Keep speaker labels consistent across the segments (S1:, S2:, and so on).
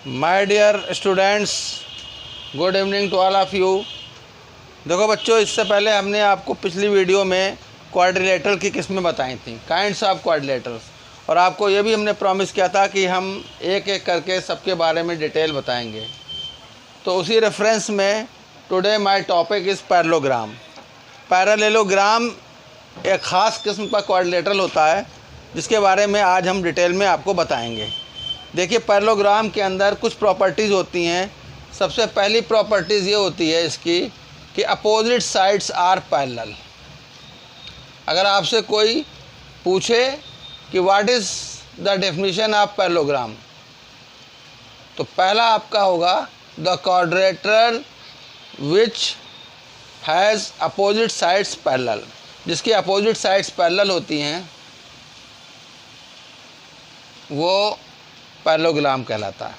S1: My dear students, good evening to all of you. देखो बच्चों, इससे पहले हमने आपको पिछली वीडियो में क्वाड्रिलेटरल की किस्में बताई थी, काइंड्स ऑफ क्वाड्रिलेटरल्स, और आपको ये भी हमने प्रॉमिस किया था कि हम एक एक करके सबके बारे में डिटेल बताएंगे। तो उसी रेफरेंस में today my topic is parallelogram. Parallelogram एक ख़ास किस्म का क्वाड्रिलेटरल होता है जिसके बारे में आज हम डिटेल में आपको बताएंगे। देखिए, पैरेललोग्राम के अंदर कुछ प्रॉपर्टीज़ होती हैं। सबसे पहली प्रॉपर्टीज़ ये होती है इसकी कि अपोजिट साइड्स आर पैरेलल। अगर आपसे कोई पूछे कि what is the definition of parallelogram, तो पहला आपका होगा the quadrilateral which has opposite sides parallel. जिसकी अपोजिट साइड्स पैरेलल होती हैं वो पैरेललोग्राम कहलाता है।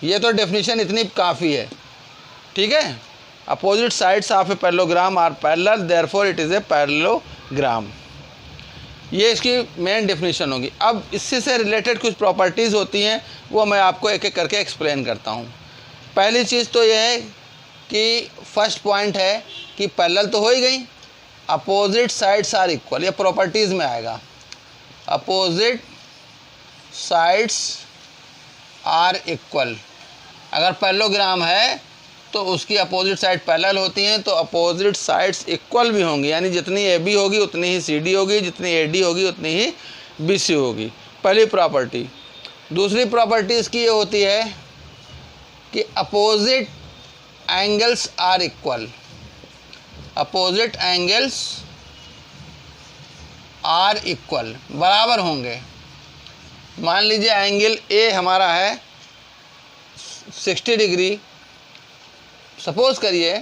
S1: ये तो डेफिनेशन इतनी काफ़ी है, ठीक है। Opposite sides of a parallelogram are parallel, therefore it is a parallelogram. ये इसकी मेन डेफिनेशन होगी। अब इससे से रिलेटेड कुछ प्रॉपर्टीज़ होती हैं, वो मैं आपको एक एक करके एक्सप्लेन करता हूँ। पहली चीज़ तो ये है कि फर्स्ट पॉइंट है कि पैरेलल तो हो ही गई, अपोजिट साइड्स आर इक्वल। ये प्रॉपर्टीज़ में आएगा, अपोजिट साइड्स आर इक्वल। अगर पैरेललोग्राम है तो उसकी अपोजिट साइड पैरेलल होती हैं, तो अपोजिट साइड्स इक्वल भी होंगी, यानी जितनी ए बी होगी उतनी ही सी डी होगी, जितनी ए डी होगी उतनी ही बी सी होगी। पहली प्रॉपर्टी। दूसरी प्रॉपर्टी इसकी ये होती है कि opposite angles are equal. Opposite angles are equal, बराबर होंगे। मान लीजिए एंगल ए हमारा है 60 डिग्री, सपोज़ करिए,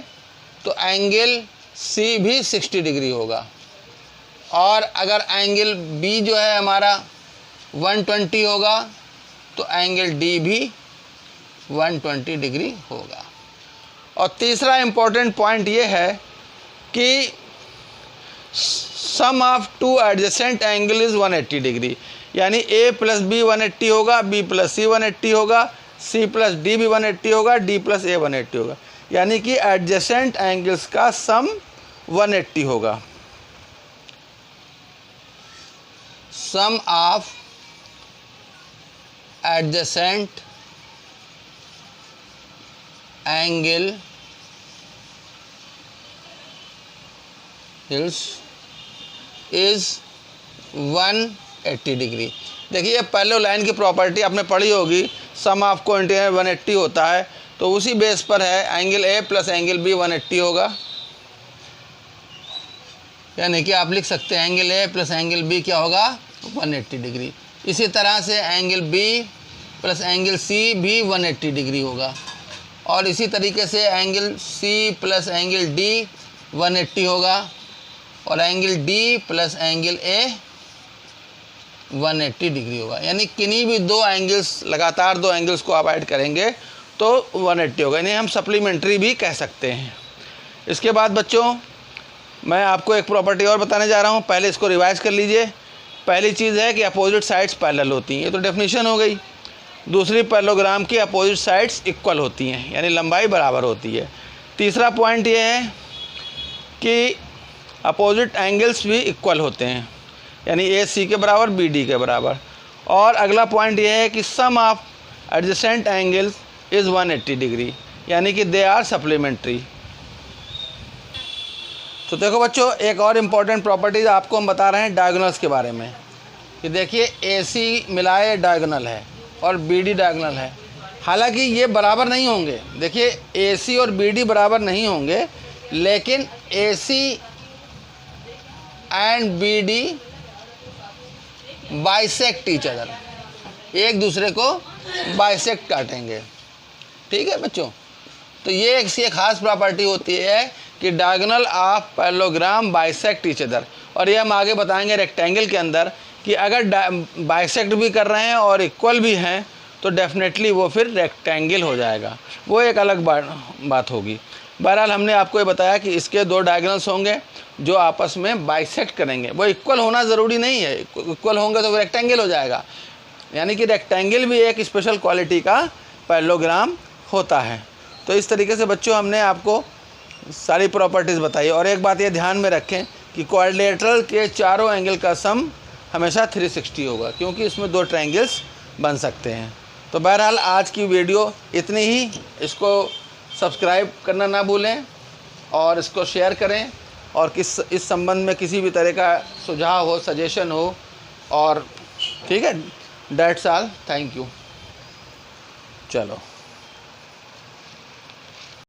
S1: तो एंगल सी भी 60 डिग्री होगा। और अगर एंगल बी जो है हमारा 120 होगा तो एंगल डी भी 120 डिग्री होगा। और तीसरा इम्पोर्टेंट पॉइंट ये है कि sum of two adjacent angle is 180 degree, यानी ए प्लस बी 180 होगा, बी प्लस सी 180 होगा, सी प्लस डी भी 180 होगा, डी प्लस ए 180 होगा, यानी कि एडजेसेंट एंगल्स का सम 180 होगा। Sum of adjacent angle is 180 degree. देखिए, पैरेलल लाइन की प्रॉपर्टी आपने पढ़ी होगी, सम ऑफ को इंटीरियर 180 होता है, तो उसी बेस पर है angle A plus angle B 180 होगा। यानी कि आप लिख सकते हैं angle A plus angle B क्या होगा, 180 डिग्री। इसी तरह से angle B plus angle C भी 180 डिग्री होगा, और इसी तरीके से angle C plus angle D 180 होगा, और angle D plus angle A 180 degree होगा। यानी किन्हीं भी दो एंगल्स, लगातार दो एंगल्स को आप ऐड करेंगे तो 180 होगा, यानी हम सप्लीमेंट्री भी कह सकते हैं। इसके बाद बच्चों, मैं आपको एक प्रॉपर्टी और बताने जा रहा हूँ, पहले इसको रिवाइज कर लीजिए। पहली चीज़ है कि अपोजिट साइड्स पैरेलल होती हैं, ये तो डेफिनेशन हो गई। दूसरी, पैरेललोग्राम की अपोजिट साइड्स इक्वल होती हैं, यानी लंबाई बराबर होती है। तीसरा पॉइंट ये है कि अपोजिट एंगल्स भी इक्वल होते हैं, यानी ए सी के बराबर, बी डी के बराबर। और अगला पॉइंट ये है कि sum of adjacent angles is 180 degree, यानी कि दे आर सप्लीमेंट्री। तो देखो बच्चों, एक और इम्पॉर्टेंट प्रॉपर्टीज़ आपको हम बता रहे हैं डायगोनल्स के बारे में, कि देखिए ए सी मिलाए डायगोनल है और बी डी डायगोनल है। हालांकि ये बराबर नहीं होंगे, देखिए ए सी और बी डी बराबर नहीं होंगे, लेकिन A C and B D bisect each other, एक दूसरे को बाइसेक्ट काटेंगे, ठीक है बच्चों। तो ये इसकी एक खास प्रॉपर्टी होती है कि diagonal of parallelogram bisect each other. और ये हम आगे बताएंगे रेक्टेंगल के अंदर कि अगर बाइसेक्ट भी कर रहे हैं और इक्वल भी हैं तो डेफिनेटली वो फिर रेक्टेंगल हो जाएगा, वो एक अलग बात होगी। बहरहाल हमने आपको ये बताया कि इसके दो डायगोनल्स होंगे जो आपस में बाइसेक्ट करेंगे। वो इक्वल होना ज़रूरी नहीं है, इक्वल होंगे तो रेक्टेंगल हो जाएगा, यानी कि रेक्टेंगल भी एक स्पेशल क्वालिटी का पैरेललोग्राम होता है। तो इस तरीके से बच्चों हमने आपको सारी प्रॉपर्टीज़ बताई। और एक बात ये ध्यान में रखें कि क्वाड्रिलेटरल के चारों एंगल का सम हमेशा 360 होगा, क्योंकि इसमें 2 ट्रायंगल्स बन सकते हैं। तो बहरहाल आज की वीडियो इतनी ही। इसको सब्सक्राइब करना ना भूलें और इसको शेयर करें, और इस संबंध में किसी भी तरह का सुझाव हो, सजेशन हो, और ठीक है, दैट्स ऑल, थैंक यू। चलो।